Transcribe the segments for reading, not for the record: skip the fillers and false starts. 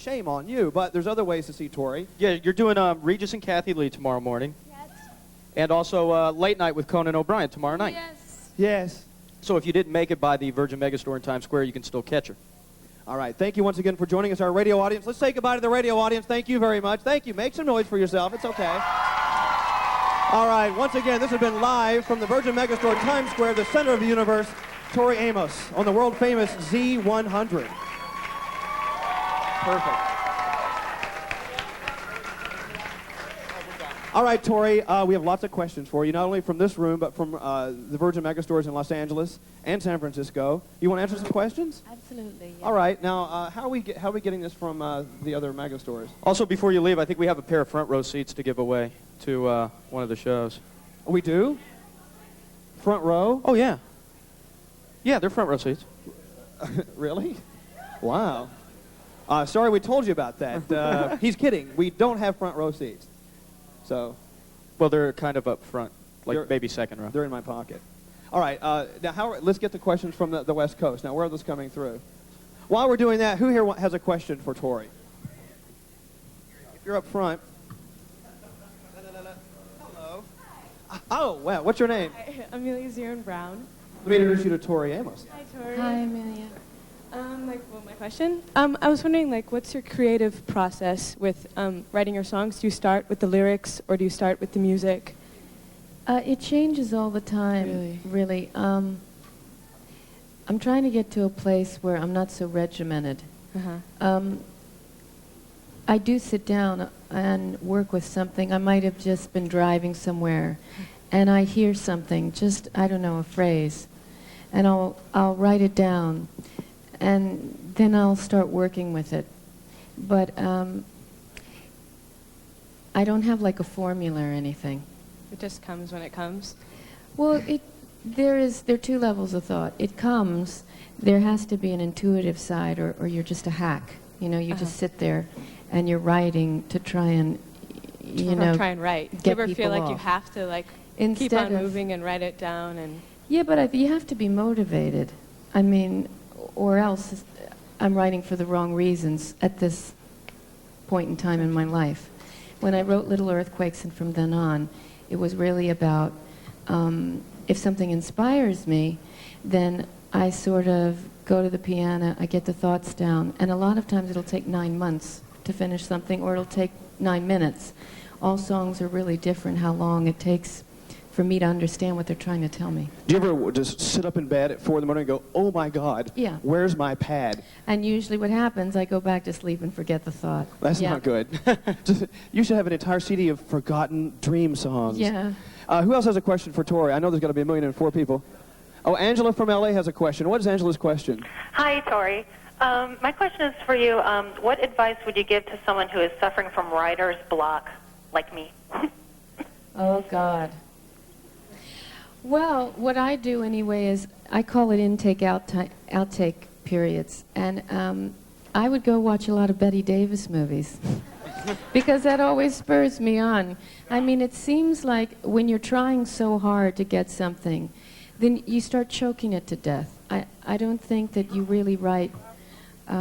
shame on you. But there's other ways to see Tori. Yeah, you're doing Regis and Kathy Lee tomorrow morning. Yes. And also Late Night with Conan O'Brien tomorrow night. Yes. Yes. So if you didn't make it by the Virgin Megastore in Times Square, you can still catch her. All right. Thank you once again for joining us, our radio audience. Let's say goodbye to the radio audience. Thank you very much. Thank you. Make some noise for yourself. It's okay. All right. Once again, this has been live from the Virgin Megastore Times Square, the center of the universe, Tori Amos on the world-famous Z100. Perfect. All right, Tori, we have lots of questions for you, not only from this room, but from the Virgin Megastores in Los Angeles and San Francisco. You want to answer some questions? Absolutely. Yeah. All right. Now, how are we getting this from the other Megastores? Also, before you leave, I think we have a pair of front row seats to give away to one of the shows. Oh, we do? Front row? Oh, yeah. Yeah, they're front row seats. Really? Wow. Sorry we told you about that. He's kidding. We don't have front row seats. So, well, they're kind of up front, like maybe second row. They're in my pocket. All right. Now, let's get the questions from the West Coast. Now, where are those coming through? While we're doing that, who here has a question for Tori? If you're up front. Hello. Oh, wow. What's your name? Hi, Amelia Zirin Brown. Let me introduce you to Tori Amos. Hi, Tori. Hi, Amelia. My question? I was wondering, what's your creative process with writing your songs? Do you start with the lyrics, or do you start with the music? It changes all the time, really. I'm trying to get to a place where I'm not so regimented. I do sit down and work with something. I might have just been driving somewhere, and I hear something, just, I don't know, a phrase, and I'll write it down, and then I'll start working with it. But I don't have like a formula or anything. It just comes when it comes? Well, there are two levels of thought. It comes, there has to be an intuitive side, or you're just a hack. You know, you just sit there and you're writing to try and, try and write. Do you ever feel like you have to keep on moving and write it down? And yeah, but you have to be motivated. I mean, or else I'm writing for the wrong reasons at this point in time in my life. When I wrote Little Earthquakes and from then on, it was really about if something inspires me, then I sort of go to the piano, I get the thoughts down, and a lot of times it'll take 9 months to finish something, or it'll take 9 minutes. All songs are really different, how long it takes for me to understand what they're trying to tell me. Do you ever just sit up in bed at 4 in the morning and go, oh my God, yeah, where's my pad? And usually what happens, I go back to sleep and forget the thought. That's not good. You should have an entire CD of forgotten dream songs. Yeah. Who else has a question for Tori? I know there's got to be 1,004,000 people. Oh, Angela from LA has a question. What is Angela's question? Hi, Tori. My question is for you. What advice would you give to someone who is suffering from writer's block, like me? Oh, God. Well, what I do anyway is I call it outtake periods. And I would go watch a lot of Bette Davis movies because that always spurs me on. I mean, it seems like when you're trying so hard to get something, then you start choking it to death. I don't think that you really write, I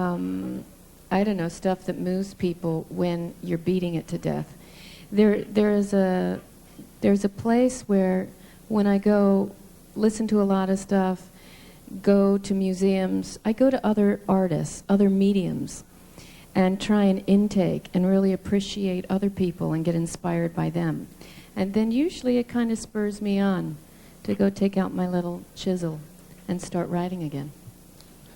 don't know, stuff that moves people when you're beating it to death. There's a place where when I go listen to a lot of stuff, go to museums, I go to other artists, other mediums, and try and intake and really appreciate other people and get inspired by them. And then usually it kind of spurs me on to go take out my little chisel and start writing again.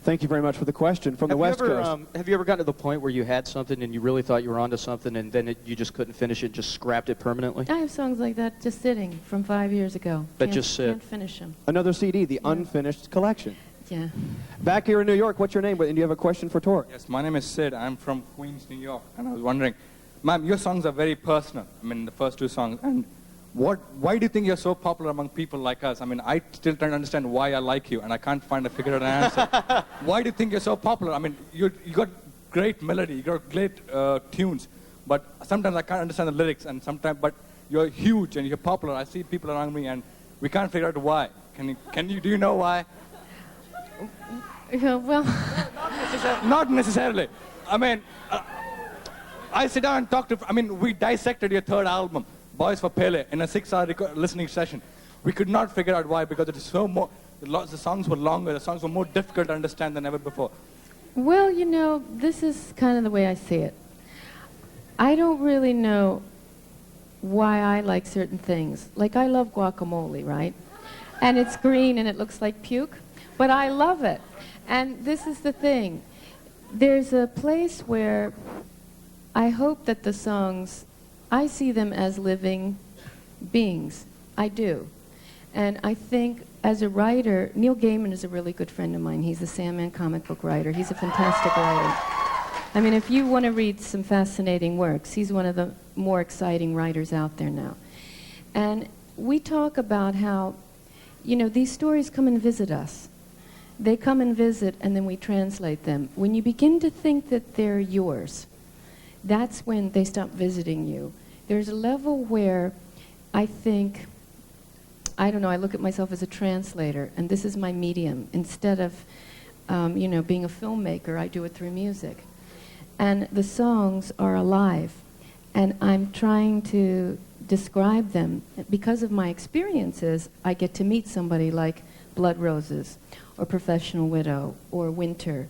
Thank you very much for the question from the West Coast. Have you ever gotten to the point where you had something and you really thought you were onto something and then you just couldn't finish it, just scrapped it permanently? I have songs like that just sitting from 5 years ago. That just sit. Can't finish them. Another CD, the Unfinished Collection. Yeah. Back here in New York, what's your name? And do you have a question for Tori? Yes, my name is Sid. I'm from Queens, New York. And I was wondering, ma'am, your songs are very personal. I mean, the first two songs. And why do you think you're so popular among people like us? I mean, I still trying to understand why I like you, and I can't figure out an answer. Why do you think you're so popular? I mean, you got great melody, you got great tunes, but sometimes I can't understand the lyrics, and sometimes, but you're huge and you're popular. I see people around me, and we can't figure out why. Do you know why? Well, Not necessarily. I mean, I sit down and talk to. I mean, we dissected your third album, Boys for Pele, in a 6-hour listening session. We could not figure out why, because it is so more. The songs were longer. The songs were more difficult to understand than ever before. Well, you know, this is kind of the way I see it. I don't really know why I like certain things. Like, I love guacamole, right? And it's green and it looks like puke, but I love it. And this is the thing. There's a place where I hope that the songs, I see them as living beings. I do. And I think as a writer, Neil Gaiman is a really good friend of mine. He's a Sandman comic book writer. He's a fantastic writer. I mean, if you want to read some fascinating works, he's one of the more exciting writers out there now. And we talk about how, you know, these stories come and visit us. They come and visit, and then we translate them. When you begin to think that they're yours, that's when they stop visiting you. There's a level where I think, I don't know, I look at myself as a translator, and this is my medium. Instead of, you know, being a filmmaker, I do it through music. And the songs are alive, and I'm trying to describe them. Because of my experiences, I get to meet somebody like Blood Roses, or Professional Widow, or Winter.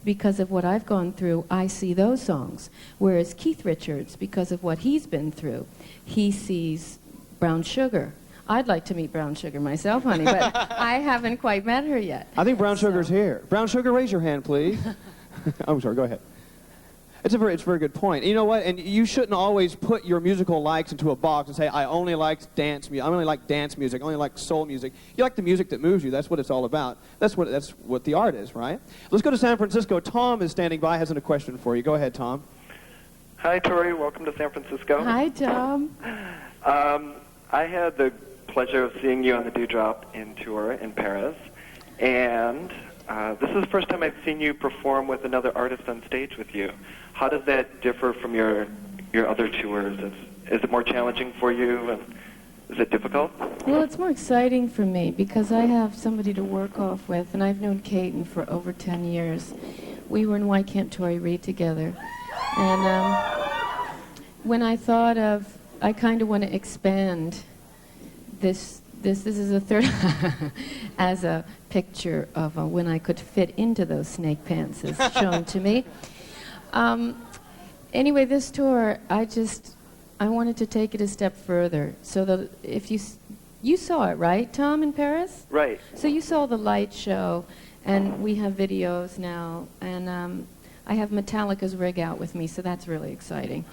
Because of what I've gone through, I see those songs. Whereas Keith Richards, because of what he's been through, he sees Brown Sugar. I'd like to meet Brown Sugar myself, honey, but I haven't quite met her yet. I think Brown Sugar's here. Brown Sugar, raise your hand, please. I'm sorry, go ahead. It's a very good point. You know what? And you shouldn't always put your musical likes into a box and say, I only like dance music. I only like dance music. I only like soul music. You like the music that moves you. That's what it's all about. That's what the art is, right? Let's go to San Francisco. Tom is standing by, has a question for you. Go ahead, Tom. Hi, Tori. Welcome to San Francisco. Hi, Tom. I had the pleasure of seeing you on the Dewdrop in tour in Paris, and this is the first time I've seen you perform with another artist on stage with you. How does that differ from your other tours? Is it more challenging for you, and is it difficult? Well, it's more exciting for me because I have somebody to work off with, and I've known Caton for over 10 years. We were in Why Can't Tori Read together. And when I thought of, I kind of want to expand this is a third as a picture of when I could fit into those snake pants as shown to me. Anyway, this tour, I wanted to take it a step further. So that if you saw it, right, Tom, in Paris? Right. So you saw the light show, and we have videos now, and I have Metallica's rig out with me, so that's really exciting.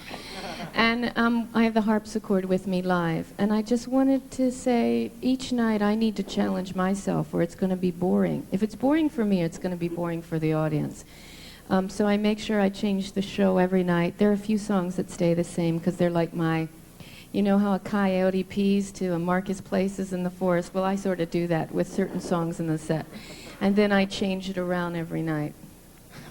And I have the harpsichord with me live. And I just wanted to say, each night I need to challenge myself, or it's going to be boring. If it's boring for me, it's going to be boring for the audience. So I make sure I change the show every night. There are a few songs that stay the same, because they're like my, you know how a coyote pees to a Marcus Places in the forest? Well, I sort of do that with certain songs in the set. And then I change it around every night.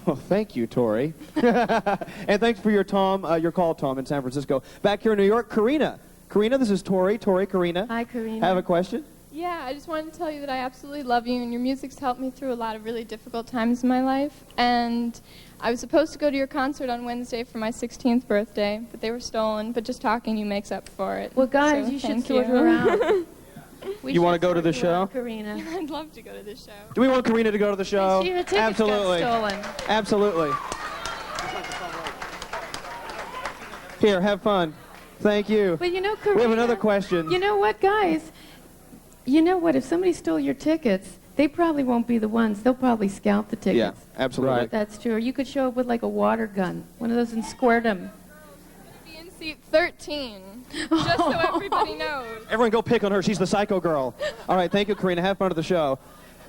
Well, thank you, Tori. And thanks for your call, Tom, in San Francisco. Back here in New York, Karina. Karina, this is Tori. Tori, Karina. Hi, Karina. Have a question? Yeah, I just wanted to tell you that I absolutely love you, and your music's helped me through a lot of really difficult times in my life. And I was supposed to go to your concert on Wednesday for my 16th birthday, but they were stolen. But just talking you makes up for it. Well, guys, so you should thank sort her out. You want to go to the show? Karina. I'd love to go to this show. Do we want Karina to go to the show? Your tickets Absolutely. got stolen. Absolutely. Here, have fun. Thank you. But you know, Karina, We have another question. You know what, guys? You know what? If somebody stole your tickets, they probably won't be the ones. They'll probably scalp the tickets. Yeah, absolutely. That's true. Or you could show up with like a water gun, one of those, and squirt them. Be in seat 13, just so everybody knows. Everyone go pick on her. She's the psycho girl. All right, thank you, Karina. Have fun at the show.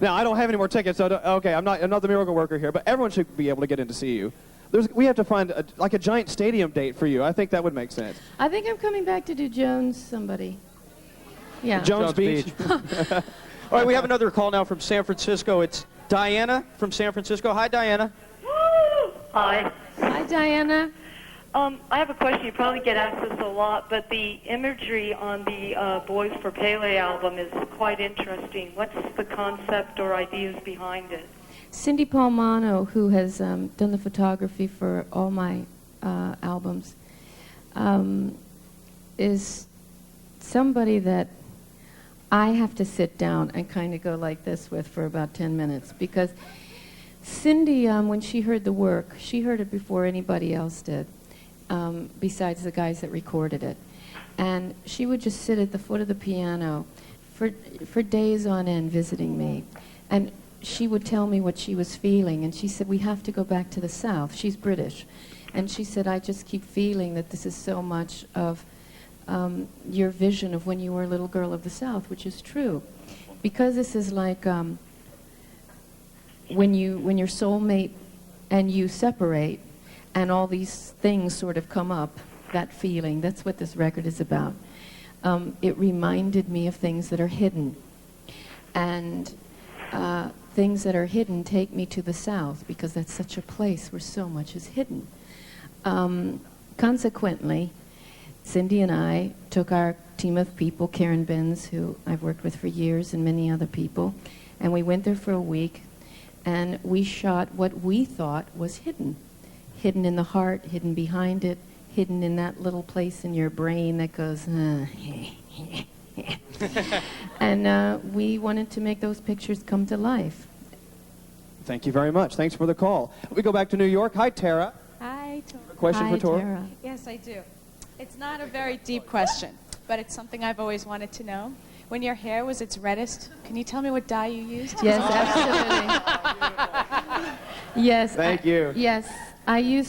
Now, I don't have any more tickets, so okay, I'm not the miracle worker here, but everyone should be able to get in to see you. We have to find like a giant stadium date for you. I think that would make sense. I think I'm coming back to do Jones somebody. Yeah. Jones Beach. All right, we have another call now from San Francisco. It's Diana from San Francisco. Hi, Diana. Hi. Hi, Diana. I have a question. You probably get asked this a lot, but the imagery on the Boys for Pele album is quite interesting. What's the concept or ideas behind it? Cindy Palmano, who has done the photography for all my albums, is somebody that I have to sit down and kind of go like this with for about 10 minutes, because Cindy, when she heard the work, she heard it before anybody else did, besides the guys that recorded it. And she would just sit at the foot of the piano for days on end visiting me. And she would tell me what she was feeling. And she said, we have to go back to the South. She's British. And she said, I just keep feeling that this is so much of your vision of when you were a little girl of the South, which is true. Because this is like when your soulmate and you separate and all these things sort of come up, that feeling, that's what this record is about. It reminded me of things that are hidden. And things that are hidden take me to the South, because that's such a place where so much is hidden. Consequently, Cindy and I took our team of people, Karen Benz, who I've worked with for years, and many other people, and we went there for a week, and we shot what we thought was hidden. Hidden in the heart, hidden behind it, hidden in that little place in your brain that goes, and we wanted to make those pictures come to life. Thank you very much. Thanks for the call. We go back to New York. Hi, Tara. Hi, Tori. A question Hi, for Tori? Tara. Yes, I do. It's not a very deep question, but it's something I've always wanted to know. When your hair was its reddest, can you tell me what dye you used? Yes, absolutely. Yes. Thank you. Yes.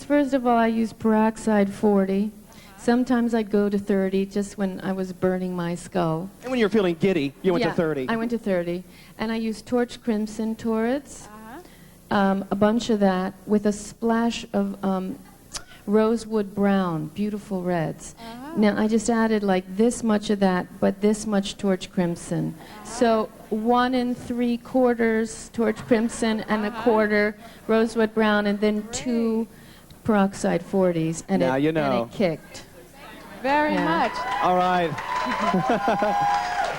First of all, I used peroxide 40. Sometimes I'd go to 30 just when I was burning my skull. And when you were feeling giddy, you went to 30. I went to 30. And I used torch crimson torrids, a bunch of that, with a splash of rosewood brown, beautiful reds. Now, I just added like this much of that, but this much torch crimson. So 1 3/4 torch crimson and a quarter rosewood brown, and then 2 peroxide 40s, and, Now it, you know. and it kicked. Very much. All right.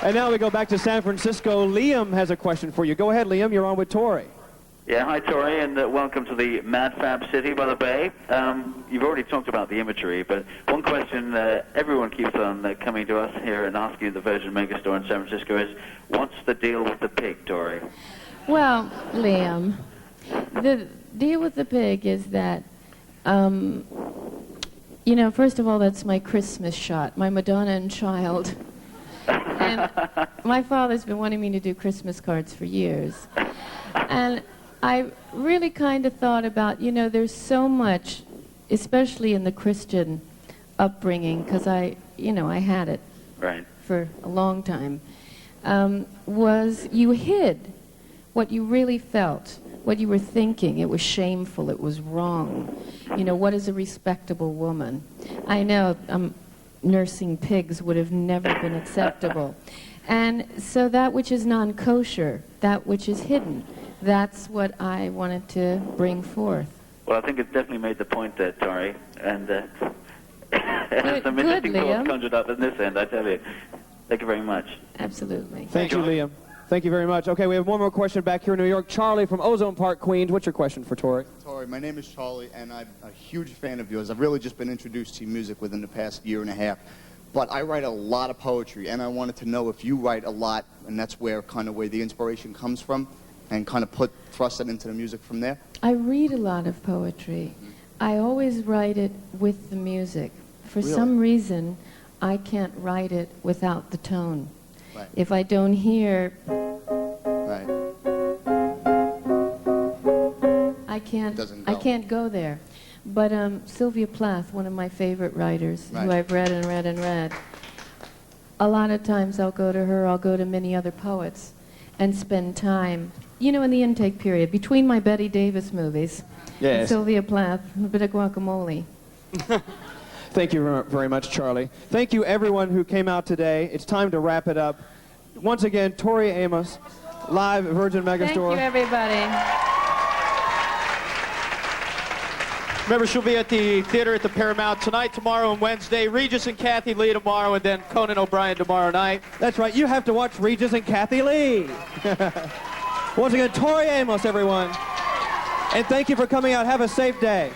And now we go back to San Francisco. Liam has a question for you. Go ahead, Liam. You're on with Tori. Yeah, hi, Tori, and welcome to the Mad Fab City by the Bay. You've already talked about the imagery, but one question everyone keeps on coming to us here and asking the Virgin Megastore in San Francisco is, what's the deal with the pig, Tori? Well, Liam, the deal with the pig is that, you know, first of all, that's my Christmas shot, my Madonna and Child. And my father's been wanting me to do Christmas cards for years. And I really kind of thought about, you know, there's so much, especially in the Christian upbringing, because I had it for a long time, was you hid what you really felt, what you were thinking. It was shameful, it was wrong. You know, what is a respectable woman? I know nursing pigs would have never been acceptable. And so that which is non-kosher, that which is hidden, that's what I wanted to bring forth. Well, I think it's definitely made the point there, Tori, and some good, interesting thoughts Liam. conjured up in this end, I tell you. Thank you very much. Absolutely. Thank you, Liam. Thank you very much. Okay, we have one more question back here in New York. Charlie from Ozone Park, Queens. What's your question for Tori? Tori, my name is Charlie, and I'm a huge fan of yours. I've really just been introduced to music within the past year and a half. But I write a lot of poetry, and I wanted to know if you write a lot, and that's where the inspiration comes from, and kind of thrust it into the music from there. I read a lot of poetry. I always write it with the music. For some reason, I can't write it without the tone. Right. If I don't hear, Right. I can't go there. But Sylvia Plath, one of my favorite writers, who I've read and read and read, a lot of times I'll go to her, I'll go to many other poets, and spend time, you know, in the intake period, between my Betty Davis movies, and Sylvia Plath, a bit of guacamole. Thank you very much, Charlie. Thank you, everyone who came out today. It's time to wrap it up. Once again, Tori Amos, live at Virgin Megastore. Thank you, everybody. Remember, she'll be at the theater at the Paramount tonight, tomorrow, and Wednesday. Regis and Kathy Lee tomorrow, and then Conan O'Brien tomorrow night. That's right. You have to watch Regis and Kathy Lee. Once again, Tori Amos, everyone. And thank you for coming out. Have a safe day.